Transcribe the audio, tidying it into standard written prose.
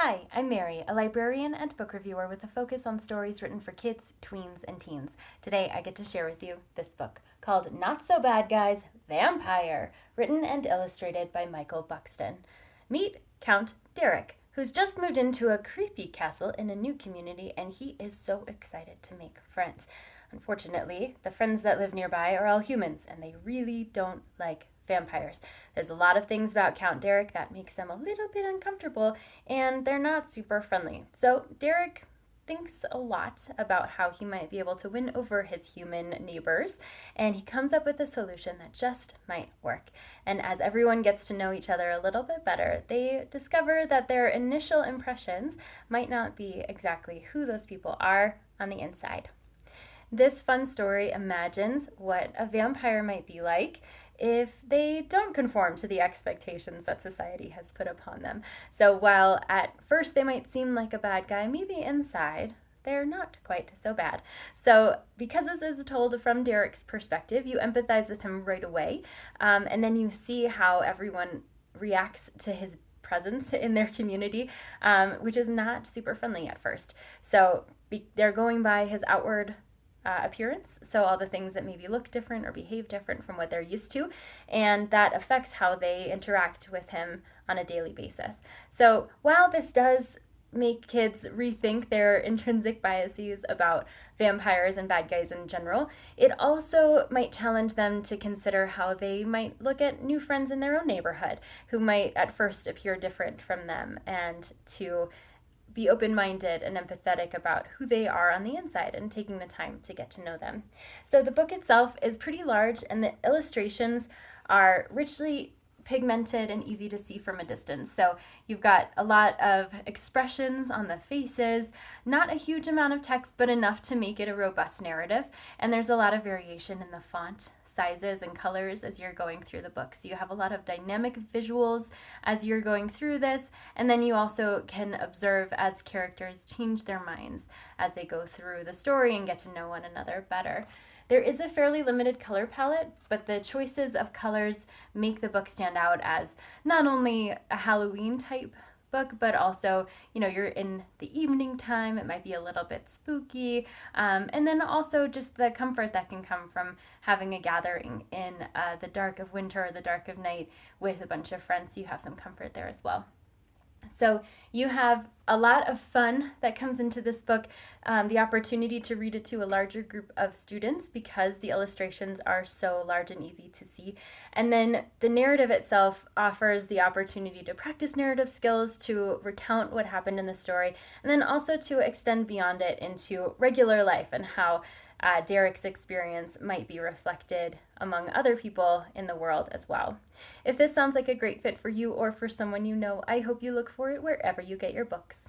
Hi, I'm Mary, a librarian and book reviewer with a focus on stories written for kids, tweens, and teens. Today I get to share with you this book called Not So Bad Guys, Vampire, written and illustrated by Michael Buxton. Meet Count Derek, who's just moved into a creepy castle in a new community, and he is so excited to make friends. Unfortunately, the friends that live nearby are all humans, and they really don't like vampires. There's a lot of things about Count Derek that makes them a little bit uncomfortable, and they're not super friendly. So Derek thinks a lot about how he might be able to win over his human neighbors, and he comes up with a solution that just might work. And as everyone gets to know each other a little bit better, they discover that their initial impressions might not be exactly who those people are on the inside. This fun story imagines what a vampire might be like if they don't conform to the expectations that society has put upon them. So while at first they might seem like a bad guy, maybe inside they're not quite so bad. So because this is told from Derek's perspective, you empathize with him right away, and then you see how everyone reacts to his presence in their community, which is not super friendly at first. So they're going by his outward appearance, so all the things that maybe look different or behave different from what they're used to, and that affects how they interact with him on a daily basis. So while this does make kids rethink their intrinsic biases about vampires and bad guys in general, it also might challenge them to consider how they might look at new friends in their own neighborhood who might at first appear different from them, and to be open-minded and empathetic about who they are on the inside and taking the time to get to know them. So the book itself is pretty large, and the illustrations are richly pigmented and easy to see from a distance. So you've got a lot of expressions on the faces, not a huge amount of text, but enough to make it a robust narrative. And there's a lot of variation in the font sizes and colors as you're going through the book. So you have a lot of dynamic visuals as you're going through this, and then you also can observe as characters change their minds as they go through the story and get to know one another better. There is a fairly limited color palette, but the choices of colors make the book stand out as not only a Halloween type book, but also, you're in the evening time, it might be a little bit spooky, and then also just the comfort that can come from having a gathering in the dark of winter or the dark of night with a bunch of friends, so you have some comfort there as well. So you have a lot of fun that comes into this book, the opportunity to read it to a larger group of students because the illustrations are so large and easy to see. And then the narrative itself offers the opportunity to practice narrative skills, to recount what happened in the story, and then also to extend beyond it into regular life and how Derek's experience might be reflected among other people in the world as well. If this sounds like a great fit for you or for someone you know, I hope you look for it wherever you get your books.